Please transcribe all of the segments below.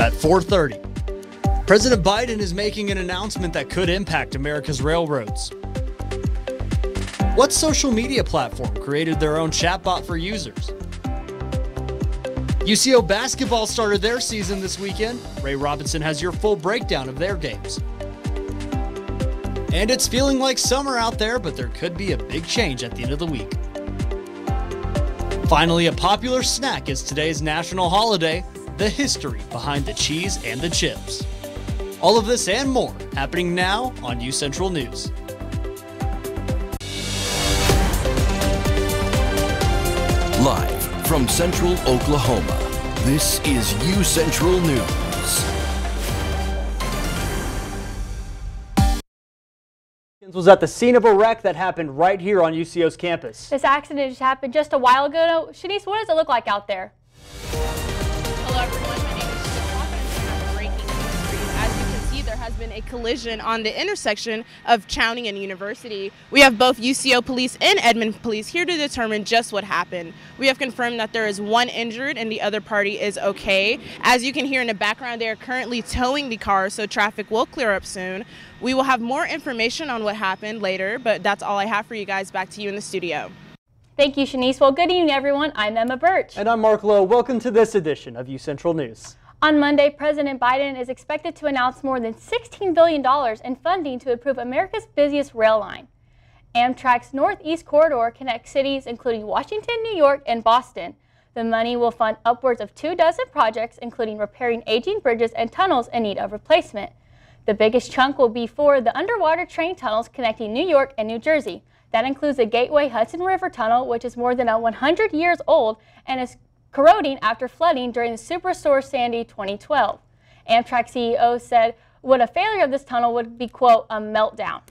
At 4:30, President Biden is making an announcement that could impact America's railroads. What social media platform created their own chatbot for users? UCO basketball started their season this weekend. Ray Robinson has your full breakdown of their games. And it's feeling like summer out there, but there could be a big change at the end of the week. Finally, a popular snack is today's national holiday, the history behind the cheese and the chips. All of this and more happening now on UCentral News. Live from Central Oklahoma, this is UCentral News. Was at the scene of a wreck that happened right here on UCO's campus. This accident just happened just a while ago. Shanice, what does it look like out there? Hello everyone, my name is Shanice and I'm breaking news for you. As you can see, there has been a collision on the intersection of Chowning and University. We have both UCO police and Edmond police here to determine just what happened. We have confirmed that there is one injured and the other party is okay. As you can hear in the background, they are currently towing the car, so traffic will clear up soon. We will have more information on what happened later, but that's all I have for you guys. Back to you in the studio. Thank you, Shanice. Well, good evening, everyone. I'm Emma Birch. And I'm Mark Lowe. Welcome to this edition of UCentral News. On Monday, President Biden is expected to announce more than $16 billion in funding to improve America's busiest rail line. Amtrak's Northeast Corridor connects cities including Washington, New York, and Boston. The money will fund upwards of 24 projects, including repairing aging bridges and tunnels in need of replacement. The biggest chunk will be for the underwater train tunnels connecting New York and New Jersey. That includes the Gateway Hudson River Tunnel, which is more than 100 years old and is corroding after flooding during the Superstorm Sandy 2012. Amtrak CEO said what a failure of this tunnel would be, quote, a meltdown.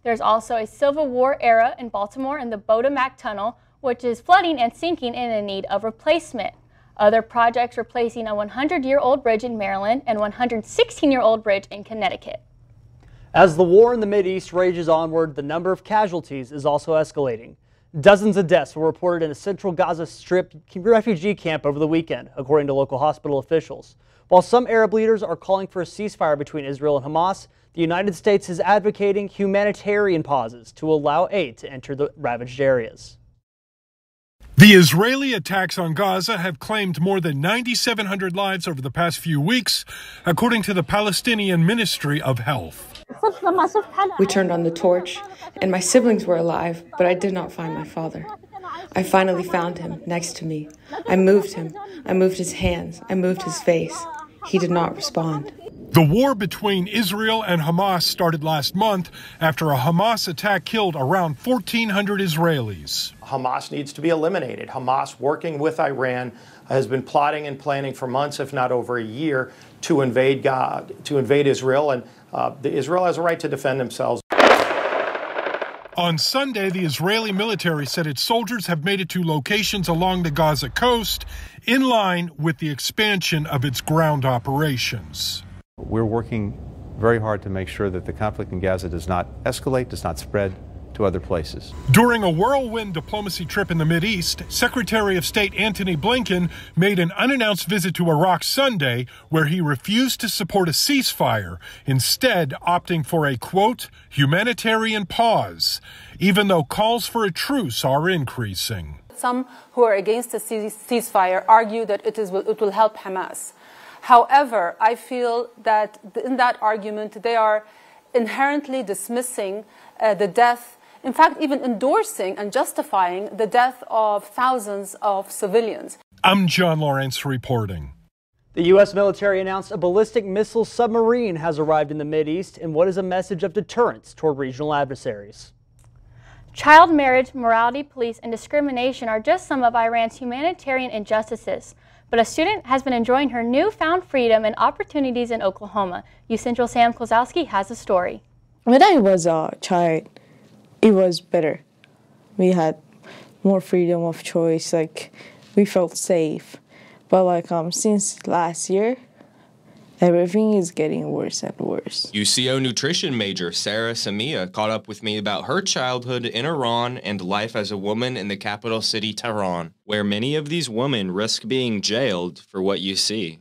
There's also a Civil War era in Baltimore in the Botomac Tunnel, which is flooding and sinking and in need of replacement. Other projects replacing a 100-year-old bridge in Maryland and 116-year-old bridge in Connecticut. As the war in the Mideast rages onward, the number of casualties is also escalating. Dozens of deaths were reported in a central Gaza Strip refugee camp over the weekend, according to local hospital officials. While some Arab leaders are calling for a ceasefire between Israel and Hamas, the United States is advocating humanitarian pauses to allow aid to enter the ravaged areas. The Israeli attacks on Gaza have claimed more than 9,700 lives over the past few weeks, according to the Palestinian Ministry of Health. We turned on the torch, and my siblings were alive, but I did not find my father. I finally found him next to me. I moved him. I moved his hands. I moved his face. He did not respond. The war between Israel and Hamas started last month after a Hamas attack killed around 1,400 Israelis. Hamas needs to be eliminated. Hamas, working with Iran, has been plotting and planning for months, if not over a year, to invade Israel, and Israel has a right to defend themselves. On Sunday, the Israeli military said its soldiers have made it to locations along the Gaza coast in line with the expansion of its ground operations. We're working very hard to make sure that the conflict in Gaza does not escalate, does not spread to other places. During a whirlwind diplomacy trip in the Mideast, Secretary of State Antony Blinken made an unannounced visit to Iraq Sunday where he refused to support a ceasefire, instead opting for a, quote, humanitarian pause, even though calls for a truce are increasing. Some who are against the ceasefire argue that it will help Hamas. However, I feel that in that argument, they are inherently dismissing the death, in fact, even endorsing and justifying the death of thousands of civilians. I'm John Lawrence reporting. The U.S. military announced a ballistic missile submarine has arrived in the Mideast in what is a message of deterrence toward regional adversaries. Child marriage, morality police, and discrimination are just some of Iran's humanitarian injustices. But a student has been enjoying her newfound freedom and opportunities in Oklahoma. UCentral Sam Klosowski has a story. When I was a child, it was better. We had more freedom of choice, we felt safe. But since last year, everything is getting worse and worse. UCO nutrition major Sarah Samia caught up with me about her childhood in Iran and life as a woman in the capital city Tehran, where many of these women risk being jailed for what you see.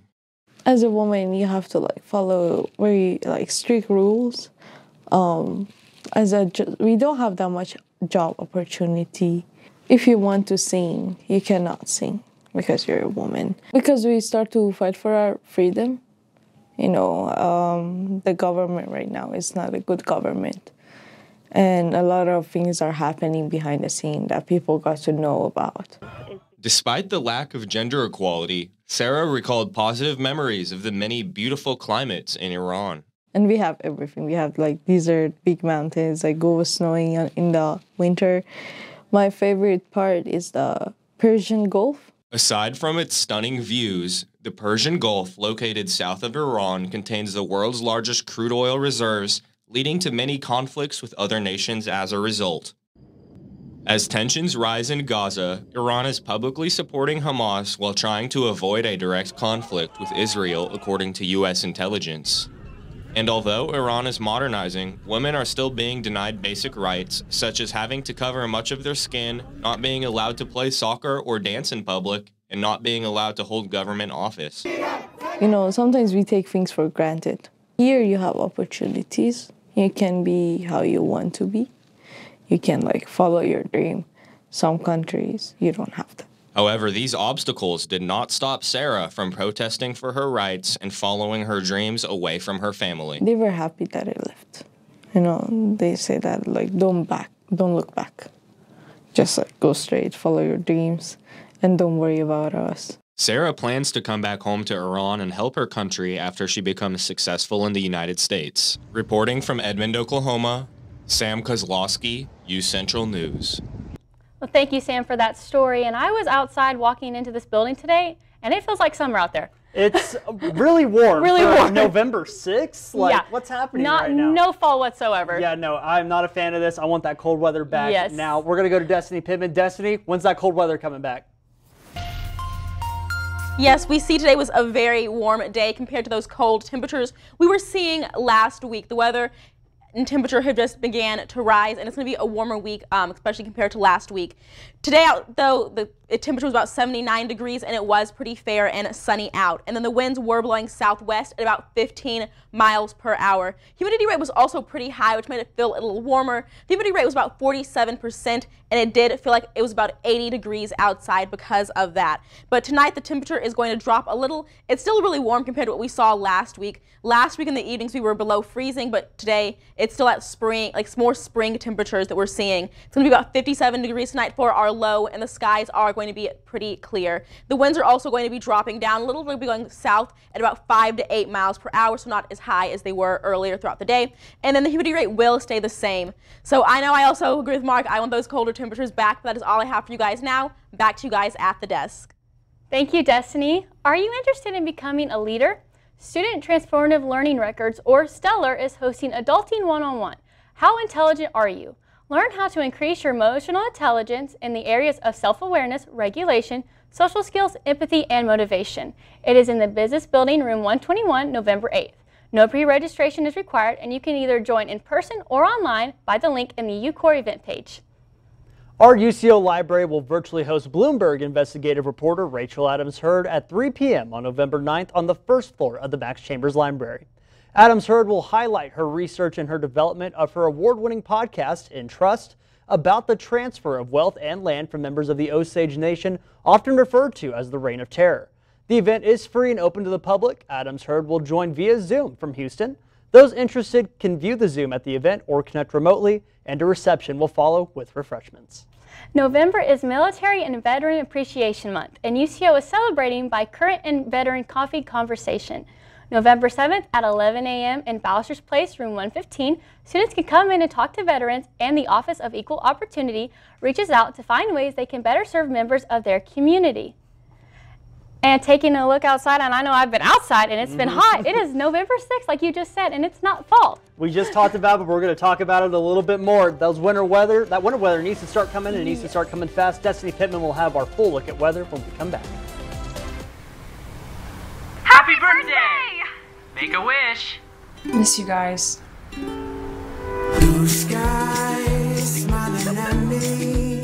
as a woman, you have to like follow very like strict rules. We don't have that much job opportunity. If you want to sing, you cannot sing because you're a woman. Because we start to fight for our freedom, the government right now is not a good government. And a lot of things are happening behind the scene that people got to know about. Despite the lack of gender equality, Sarah recalled positive memories of the many beautiful climates in Iran. And we have everything. We have like desert, big mountains, like go snowing in the winter. My favorite part is the Persian Gulf. Aside from its stunning views, the Persian Gulf, located south of Iran, contains the world's largest crude oil reserves, leading to many conflicts with other nations as a result. As tensions rise in Gaza, Iran is publicly supporting Hamas while trying to avoid a direct conflict with Israel, according to U.S. intelligence. And although Iran is modernizing, women are still being denied basic rights, such as having to cover much of their skin, not being allowed to play soccer or dance in public, and not being allowed to hold government office. Sometimes we take things for granted. Here you have opportunities. You can be how you want to be. You can follow your dream. Some countries, you don't have to. However, these obstacles did not stop Sarah from protesting for her rights and following her dreams away from her family. They were happy that I left. They say that don't look back. Just go straight, follow your dreams, and don't worry about us. Sarah plans to come back home to Iran and help her country after she becomes successful in the United States. Reporting from Edmond, Oklahoma, Sam Kozlowski, UCentral News. Well, thank you, Sam, for that story. And I was outside walking into this building today, and it feels like summer out there. It's really warm. Really warm. November 6th? Yeah. What's happening right now? No fall whatsoever. Yeah, no, I'm not a fan of this. I want that cold weather back. Yes. Now, we're going to go to Destiny Pittman. Destiny, when's that cold weather coming back? Yes, we see today was a very warm day compared to those cold temperatures we were seeing last week. The weather and temperature have just began to rise, and it's going to be a warmer week, especially compared to last week. Today, though, the temperature was about 79 degrees, and it was pretty fair and sunny out. And then the winds were blowing southwest at about 15 miles per hour. Humidity rate was also pretty high, which made it feel a little warmer. The humidity rate was about 47%, and it did feel like it was about 80 degrees outside because of that. But tonight, the temperature is going to drop a little. It's still really warm compared to what we saw last week. Last week in the evenings, we were below freezing, but today it's still at spring, more spring temperatures that we're seeing. It's going to be about 57 degrees tonight for our low, and the skies are going to be pretty clear. The winds are also going to be dropping down a little. They'll be going south at about 5 to 8 miles per hour, so not as high as they were earlier throughout the day. And then the humidity rate will stay the same. So I know I also agree with Mark. I want those colder temperatures back. But that is all I have for you guys now. Back to you guys at the desk. Thank you, Destiny. Are you interested in becoming a leader? Student Transformative Learning Records, or Stellar, is hosting Adulting 101. How intelligent are you? Learn how to increase your emotional intelligence in the areas of self-awareness, regulation, social skills, empathy, and motivation. It is in the Business Building, Room 121, November 8th. No pre-registration is required, and you can either join in person or online by the link in the UCore event page. Our UCO library will virtually host Bloomberg investigative reporter Rachel Adams-Hurd at 3 p.m. on November 9th on the first floor of the Max Chambers Library. Adams-Hurd will highlight her research and her development of her award-winning podcast, In Trust, about the transfer of wealth and land from members of the Osage Nation, often referred to as the Reign of Terror. The event is free and open to the public. Adams-Hurd will join via Zoom from Houston. Those interested can view the Zoom at the event or connect remotely, and a reception will follow with refreshments. November is Military and Veteran Appreciation Month, and UCO is celebrating by Current and Veteran Coffee Conversation. November 7th at 11 a.m. in Ballister's Place, room 115, students can come in and talk to veterans, and the Office of Equal Opportunity reaches out to find ways they can better serve members of their community. And taking a look outside, and I know I've been outside and it's been hot. It is November 6th, like you just said, and it's not fall. We just talked about it, but we're going to talk about it a little bit more. That winter weather needs to start coming, and it needs to start coming fast. Destiny Pittman will have our full look at weather when we come back. Happy birthday! Make a wish. Miss you guys. Blue skies smiling at me,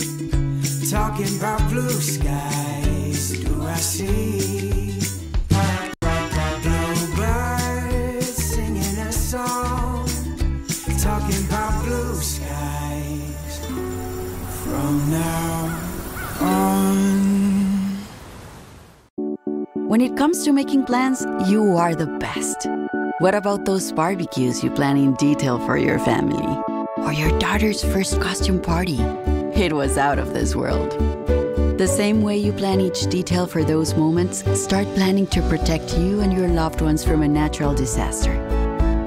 talking about blue skies. Do I see blue it comes to making plans, you are the best. What about those barbecues you plan in detail for your family? Or your daughter's first costume party? It was out of this world. The same way you plan each detail for those moments, start planning to protect you and your loved ones from a natural disaster.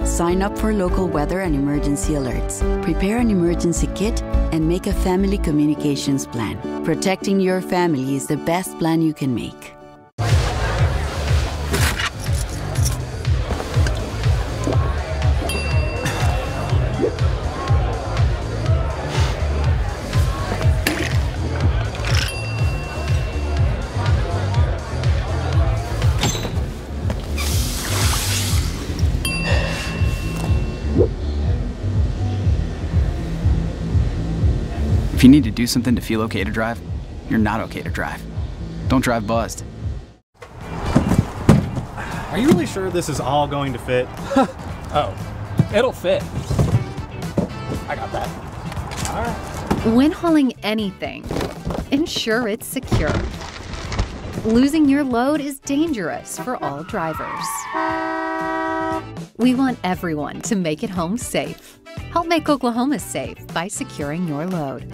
Sign up for local weather and emergency alerts. Prepare an emergency kit and make a family communications plan. Protecting your family is the best plan you can make. If you need to do something to feel okay to drive, you're not okay to drive. Don't drive buzzed. Are you really sure this is all going to fit? Oh, it'll fit. I got that. All right. When hauling anything, ensure it's secure. Losing your load is dangerous for all drivers. We want everyone to make it home safe. Help make Oklahoma safe by securing your load.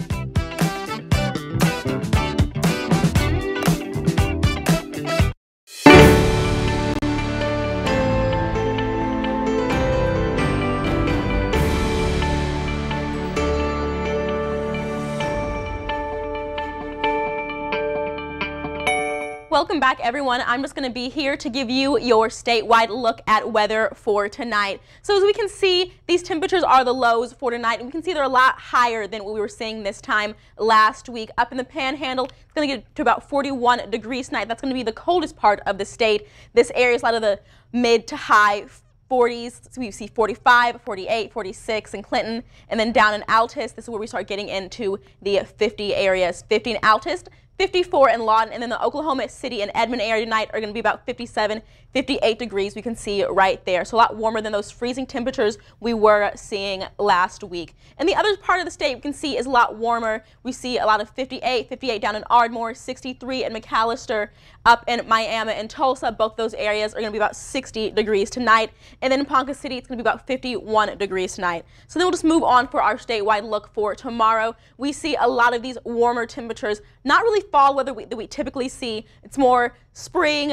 Welcome back, everyone. I'm just going to be here to give you your statewide look at weather for tonight. So as we can see, these temperatures are the lows for tonight, and we can see they're a lot higher than what we were seeing this time last week. Up in the Panhandle, it's going to get to about 41 degrees tonight. That's going to be the coldest part of the state. This area is a lot of the mid to high 40s. So we see 45, 48, 46 in Clinton, and then down in Altus, this is where we start getting into the 50 areas. 50 in Altus, 54 in Lawton, and then the Oklahoma City and Edmond area tonight are going to be about 57, 58 degrees. We can see right there. So a lot warmer than those freezing temperatures we were seeing last week. And the other part of the state we can see is a lot warmer. We see a lot of 58, 58 down in Ardmore, 63 in McAllister, up in Miami and Tulsa. Both those areas are going to be about 60 degrees tonight. And then in Ponca City, it's going to be about 51 degrees tonight. So then we'll just move on for our statewide look for tomorrow. We see a lot of these warmer temperatures, not really fall weather that we typically see. It's more spring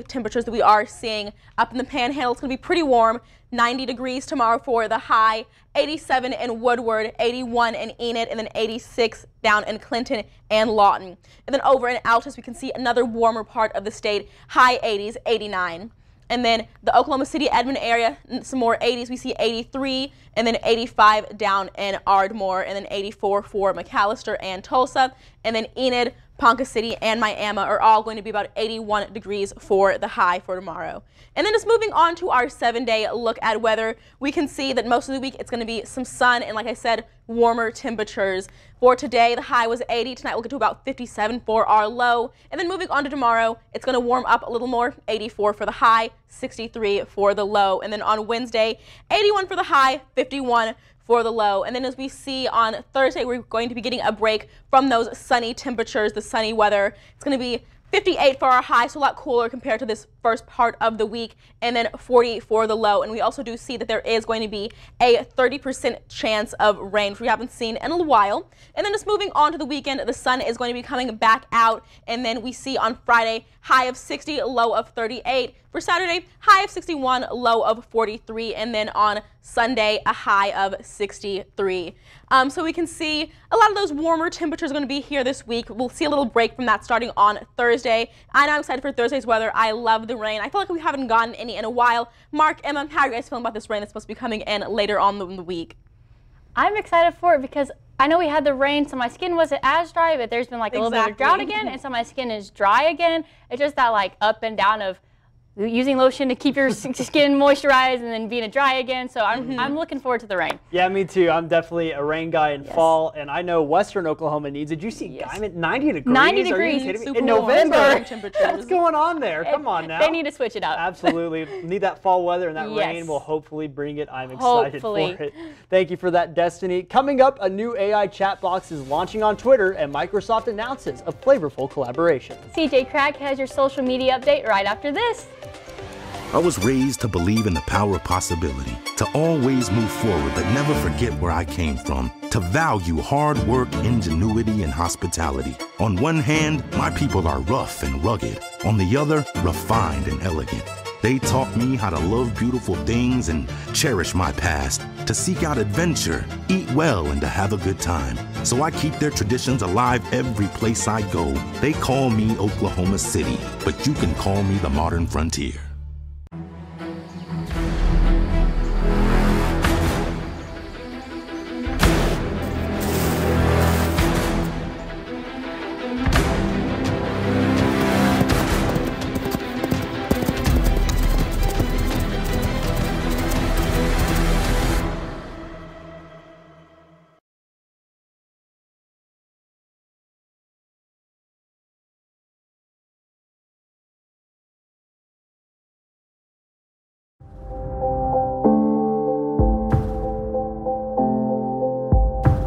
temperatures that we are seeing up in the Panhandle. It's going to be pretty warm. 90 degrees tomorrow for the high, 87 in Woodward, 81 in Enid, and then 86 down in Clinton and Lawton. And then over in Altus, we can see another warmer part of the state, high 80s, 89. And then the Oklahoma City, Edmond area, some more 80s. We see 83 and then 85 down in Ardmore, and then 84 for McAllister and Tulsa. And then Enid, Ponca City, and Miami are all going to be about 81 degrees for the high for tomorrow. And then just moving on to our 7-day look at weather, we can see that most of the week it's going to be some sun and, like I said, warmer temperatures. For today, the high was 80. Tonight we'll get to about 57 for our low. And then moving on to tomorrow, it's going to warm up a little more. 84 for the high, 63 for the low. And then on Wednesday, 81 for the high, 51 for the low. And then as we see on Thursday, we're going to be getting a break from those sunny temperatures, the sunny weather. It's going to be 58 for our high, so a lot cooler compared to this first part of the week, and then 40 for the low. And we also do see that there is going to be a 30% chance of rain, which we haven't seen in a while. And then just moving on to the weekend, the sun is going to be coming back out, and then we see on Friday, high of 60, low of 38. For Saturday, high of 61, low of 43, and then on Sunday, a high of 63. So we can see a lot of those warmer temperatures are going to be here this week. We'll see a little break from that starting on Thursday. And I'm excited for Thursday's weather. I love the rain. I feel like we haven't gotten any in a while. Mark, Emma, how are you guys feeling about this rain that's supposed to be coming in later on in the week? I'm excited for it because I know we had the rain, so my skin wasn't as dry, but there's been like a little bit of drought again, and so my skin is dry again. It's just that like up and down of using lotion to keep your skin moisturized and then being dry again. So I'm looking forward to the rain. Yeah, me too. I'm definitely a rain guy in fall, and I know Western Oklahoma needs it. Did you see 90 degrees? 90 degrees. Are you kidding me? In November. What's going on there? Come on now. They need to switch it up. Absolutely. Need that fall weather, and that rain will hopefully bring it. I'm excited for it. Thank you for that, Destiny. Coming up, a new AI chat box is launching on Twitter, and Microsoft announces a flavorful collaboration. CJ Craig has your social media update right after this. I was raised to believe in the power of possibility, to always move forward but never forget where I came from, to value hard work, ingenuity, and hospitality. On one hand, my people are rough and rugged. On the other, refined and elegant. They taught me how to love beautiful things and cherish my past, to seek out adventure, eat well, and to have a good time. So I keep their traditions alive every place I go. They call me Oklahoma City, but you can call me the modern frontier.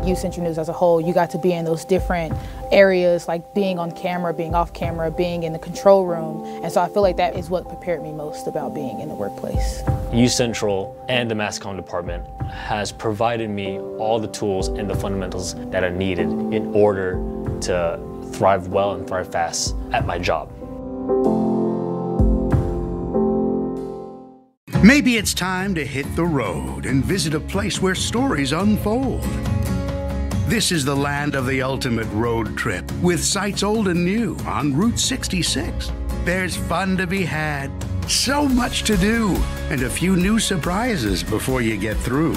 UCentral News as a whole, you got to be in those different areas, like being on camera, being off camera, being in the control room. And so I feel like that is what prepared me most about being in the workplace. UCentral and the mass comm department has provided me all the tools and the fundamentals that are needed in order to thrive well and thrive fast at my job. Maybe it's time to hit the road and visit a place where stories unfold. This is the land of the ultimate road trip, with sights old and new on Route 66. There's fun to be had, so much to do, and a few new surprises before you get through.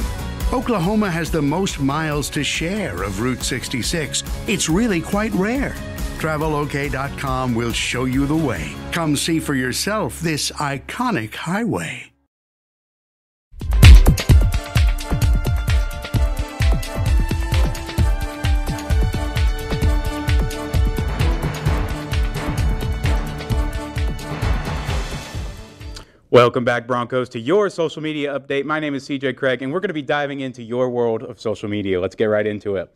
Oklahoma has the most miles to share of Route 66. It's really quite rare. TravelOK.com will show you the way. Come see for yourself this iconic highway. Welcome back, Broncos, to your social media update. My name is CJ Craig, and we're going to be diving into your world of social media. Let's get right into it.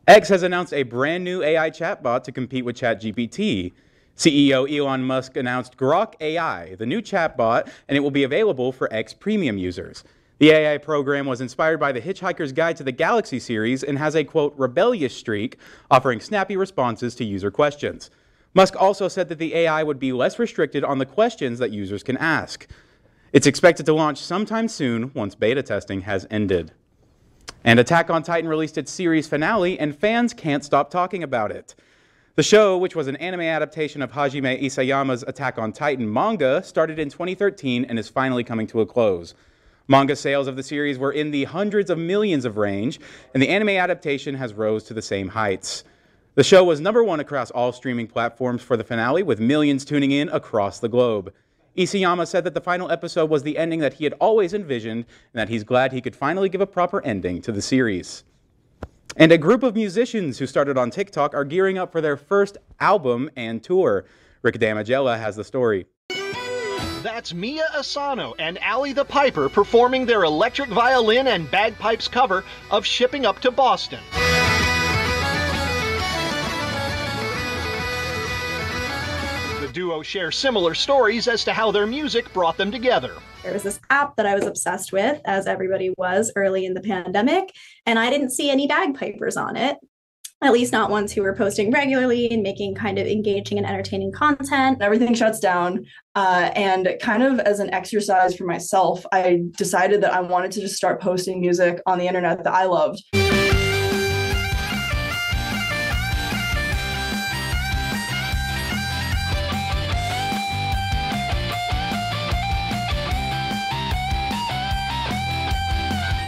X has announced a brand new AI chatbot to compete with ChatGPT. CEO Elon Musk announced Grok AI, the new chatbot, and it will be available for X Premium users. The AI program was inspired by the Hitchhiker's Guide to the Galaxy series and has a, quote, rebellious streak, offering snappy responses to user questions. Musk also said that the AI would be less restricted on the questions that users can ask. It's expected to launch sometime soon once beta testing has ended. And Attack on Titan released its series finale, and fans can't stop talking about it. The show, which was an anime adaptation of Hajime Isayama's Attack on Titan manga, started in 2013 and is finally coming to a close. Manga sales of the series were in the hundreds of millions of range, and the anime adaptation has rose to the same heights. The show was #1 across all streaming platforms for the finale, with millions tuning in across the globe. Isayama said that the final episode was the ending that he had always envisioned, and that he's glad he could finally give a proper ending to the series. And a group of musicians who started on TikTok are gearing up for their first album and tour. Rick Damagella has the story. That's Mia Asano and Allie the Piper performing their electric violin and bagpipes cover of Shipping Up to Boston. The duo share similar stories as to how their music brought them together. There was this app that I was obsessed with, as everybody was early in the pandemic, and I didn't see any bagpipers on it. At least not ones who were posting regularly and making kind of engaging and entertaining content. Everything shuts down, and kind of as an exercise for myself, I decided that I wanted to just start posting music on the internet that I loved.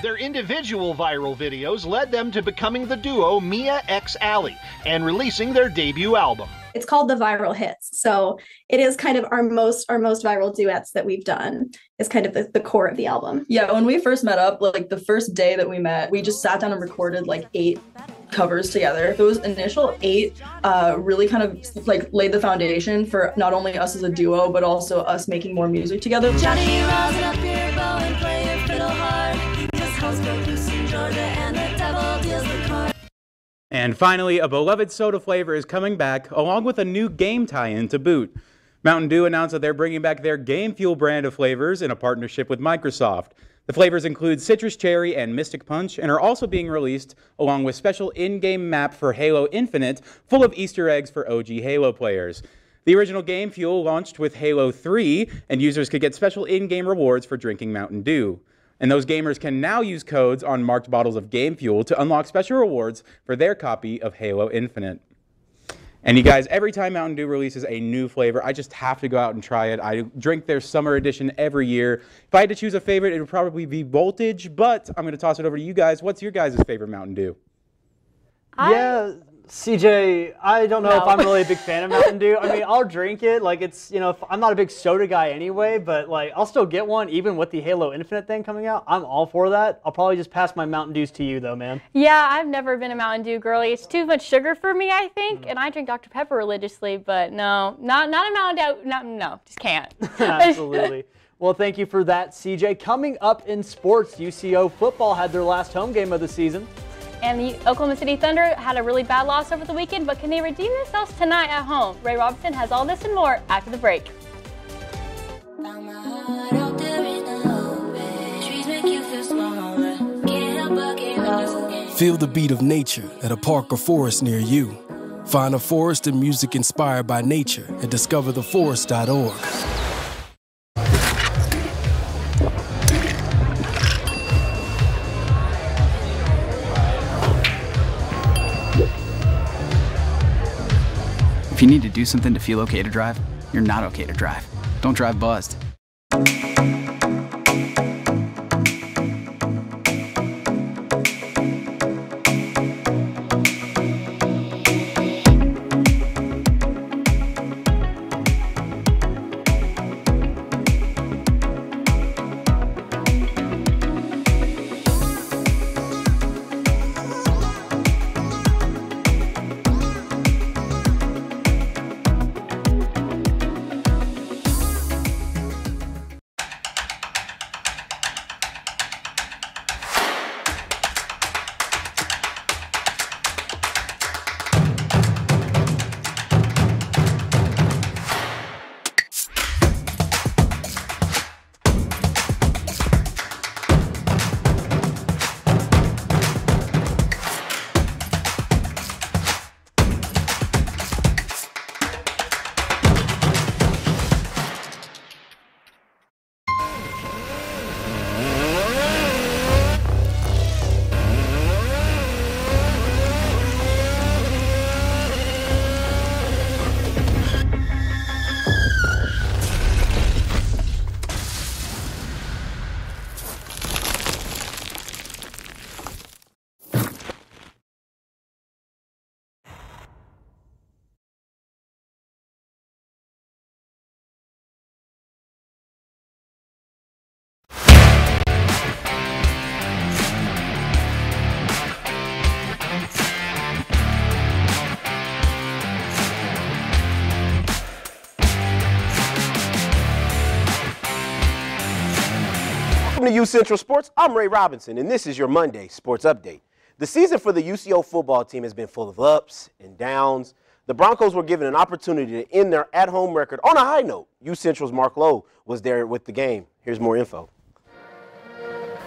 Their individual viral videos led them to becoming the duo Mia x Allie and releasing their debut album. It's called the Viral Hits. So it is kind of our most viral duets that we've done. Is kind of the core of the album. Yeah, when we first met up, like the first day that we met, we just sat down and recorded like 8 covers together. Those initial 8 really kind of like laid the foundation for not only us as a duo, but also us making more music together. Johnny, rosin up your bow and play your fiddle hard. Just house go loose in Georgia and the devil deals the card. And finally, a beloved soda flavor is coming back, along with a new game tie-in to boot. Mountain Dew announced that they're bringing back their Game Fuel brand of flavors in a partnership with Microsoft. The flavors include Citrus Cherry and Mystic Punch and are also being released along with special in-game map for Halo Infinite full of Easter eggs for OG Halo players. The original Game Fuel launched with Halo 3, and users could get special in-game rewards for drinking Mountain Dew. And those gamers can now use codes on marked bottles of Game Fuel to unlock special rewards for their copy of Halo Infinite. And you guys, every time Mountain Dew releases a new flavor, I just have to go out and try it. I drink their summer edition every year. If I had to choose a favorite, it would probably be Voltage, but I'm going to toss it over to you guys. What's your guys' favorite Mountain Dew? Yeah, CJ, I don't know if I'm really a big fan of Mountain Dew. I mean, I'll drink it. Like, it's, you know, I'm not a big soda guy anyway, but, like, I'll still get one even with the Halo Infinite thing coming out. I'm all for that. I'll probably just pass my Mountain Dews to you, though, man. Yeah, I've never been a Mountain Dew girly. It's too much sugar for me, I think, and I drink Dr. Pepper religiously, but no, not a Mountain Dew. No, just can't. Absolutely. Well, thank you for that, CJ. Coming up in sports, UCO football had their last home game of the season. And the Oklahoma City Thunder had a really bad loss over the weekend, but can they redeem themselves tonight at home? Ray Robinson has all this and more after the break. Feel the beat of nature at a park or forest near you. Find a forest and music inspired by nature at discovertheforest.org. If you need to do something to feel okay to drive, you're not okay to drive. Don't drive buzzed. Welcome to UCentral Sports. I'm Ray Robinson, and this is your Monday Sports Update. The season for the UCO football team has been full of ups and downs. The Broncos were given an opportunity to end their at-home record on a high note. UCentral's Mark Lowe was there with the game. Here's more info.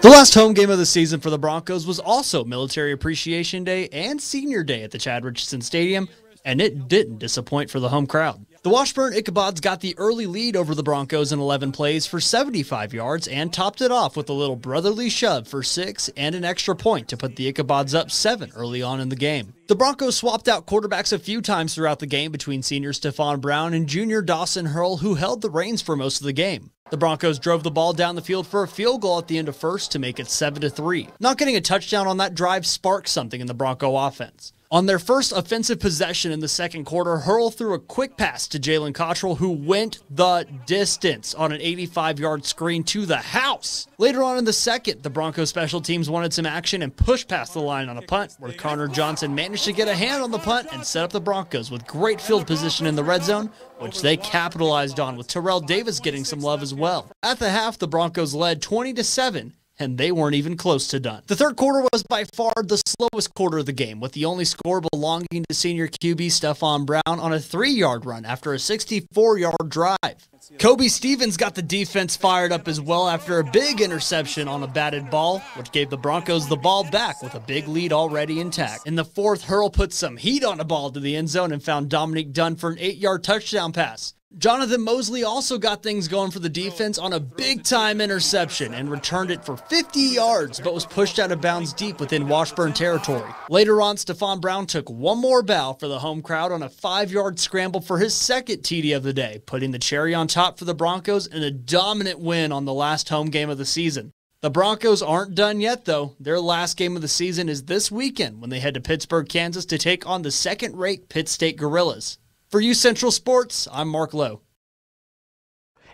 The last home game of the season for the Broncos was also Military Appreciation Day and Senior Day at the Chad Richardson Stadium, and it didn't disappoint for the home crowd. The Washburn Ichabods got the early lead over the Broncos in 11 plays for 75 yards and topped it off with a little brotherly shove for 6 and an extra point to put the Ichabods up 7 early on in the game. The Broncos swapped out quarterbacks a few times throughout the game between senior Stephon Brown and junior Dawson Hurl, who held the reins for most of the game. The Broncos drove the ball down the field for a field goal at the end of first to make it 7-3. Not getting a touchdown on that drive sparked something in the Bronco offense. On their first offensive possession in the second quarter, Hurl threw a quick pass to Jalen Cottrell, who went the distance on an 85-yard screen to the house. Later on in the second, the Broncos special teams wanted some action and pushed past the line on a punt, where Connor Johnson managed to get a hand on the punt and set up the Broncos with great field position in the red zone, which they capitalized on, with Terrell Davis getting some love as well. At the half, the Broncos led 20-7. And they weren't even close to done. The third quarter was by far the slowest quarter of the game, with the only score belonging to senior QB Stephon Brown on a 3-yard run after a 64-yard drive. Kobe Stevens got the defense fired up as well after a big interception on a batted ball, which gave the Broncos the ball back with a big lead already intact. In the fourth, Hurl put some heat on a ball to the end zone and found Dominique Dunn for an 8-yard touchdown pass. Jonathan Mosley also got things going for the defense on a big-time interception and returned it for 50 yards, but was pushed out of bounds deep within Washburn territory. Later on, Stephon Brown took one more bow for the home crowd on a 5-yard scramble for his second TD of the day, putting the cherry on top for the Broncos in a dominant win on the last home game of the season. The Broncos aren't done yet, though. Their last game of the season is this weekend when they head to Pittsburgh, Kansas to take on the second-rate Pitt State Gorillas. For UCentral Sports, I'm Mark Lowe.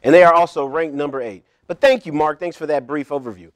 And they are also ranked number 8. But thank you, Mark. Thanks for that brief overview.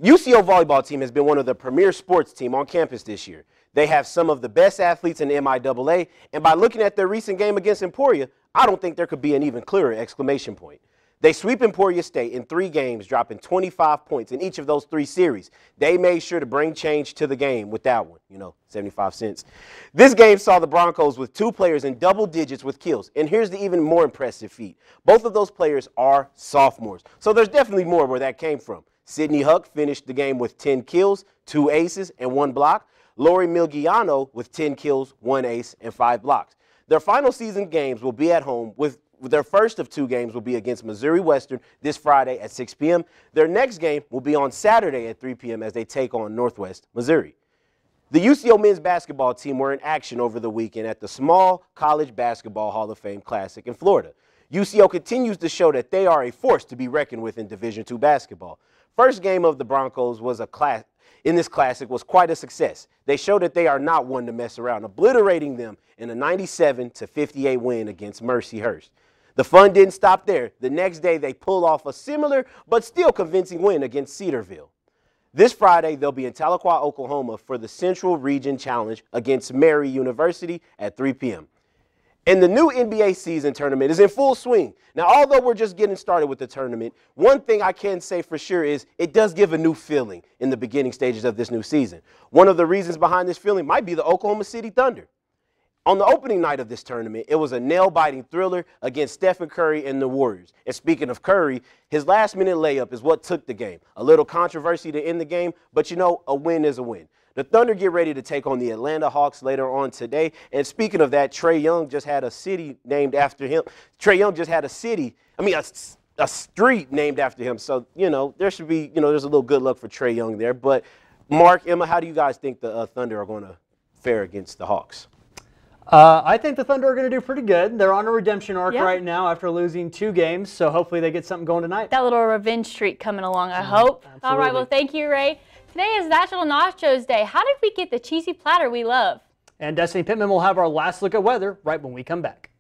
UCO volleyball team has been one of the premier sports team on campus this year. They have some of the best athletes in the MIAA, and by looking at their recent game against Emporia, I don't think there could be an even clearer exclamation point. They sweep Emporia State in 3 games, dropping 25 points in each of those 3 series. They made sure to bring change to the game with that one, 75 cents. This game saw the Broncos with 2 players in double digits with kills. And here's the even more impressive feat. Both of those players are sophomores. So there's definitely more where that came from. Sydney Huck finished the game with 10 kills, 2 aces, and 1 block. Lori Milgiano with 10 kills, 1 ace, and 5 blocks. Their final season games will be at home with their first of 2 games will be against Missouri Western this Friday at 6 p.m. Their next game will be on Saturday at 3 p.m. as they take on Northwest Missouri. The UCO men's basketball team were in action over the weekend at the Small College Basketball Hall of Fame Classic in Florida. UCO continues to show that they are a force to be reckoned with in Division II basketball. First game of the Broncos was in this classic was quite a success. They showed that they are not one to mess around, obliterating them in a 97-58 win against Mercyhurst. The fun didn't stop there. The next day, they pulled off a similar but still convincing win against Cedarville. This Friday, they'll be in Tahlequah, Oklahoma for the Central Region Challenge against Mary University at 3 p.m. And the new NBA season tournament is in full swing. Now, although we're just getting started with the tournament, one thing I can say for sure is it does give a new feeling in the beginning stages of this new season. One of the reasons behind this feeling might be the Oklahoma City Thunder. On the opening night of this tournament, it was a nail-biting thriller against Stephen Curry and the Warriors. And speaking of Curry, his last-minute layup is what took the game. A little controversy to end the game, but a win is a win. The Thunder get ready to take on the Atlanta Hawks later on today. And speaking of that, Trae Young just had a city named after him. Trae Young just had a street named after him. So, there should be, there's a little good luck for Trae Young there. But Mark, Emma, how do you guys think the Thunder are going to fare against the Hawks? I think the Thunder are going to do pretty good. They're on a redemption arc right now after losing 2 games, so hopefully they get something going tonight. That little revenge streak coming along, I hope. Absolutely. All right, well, thank you, Ray. Today is National Nachos Day. How did we get the cheesy platter we love? And Destiny Pittman will have our last look at weather right when we come back.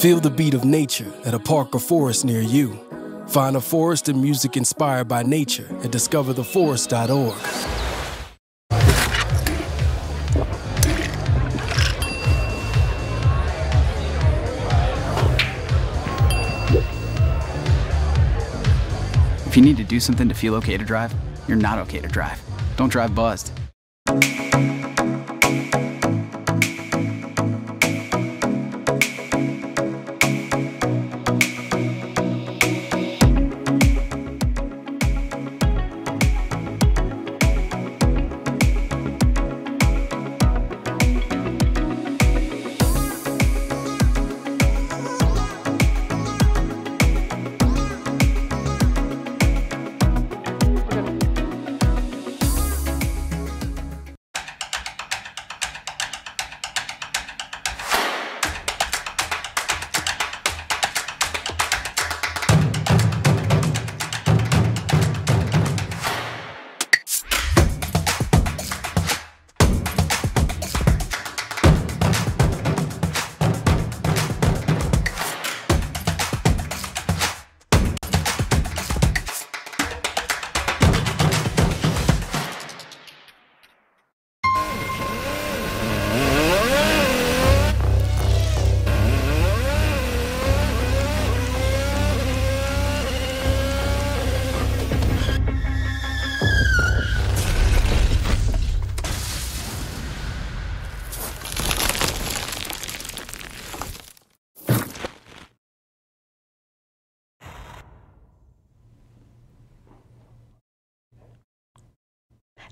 Feel the beat of nature at a park or forest near you. Find a forest and music inspired by nature at discovertheforest.org. If you need to do something to feel okay to drive, you're not okay to drive. Don't drive buzzed.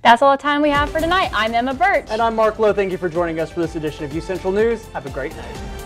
That's all the time we have for tonight. I'm Emma Birch. And I'm Mark Lowe. Thank you for joining us for this edition of UCentral News. Have a great night.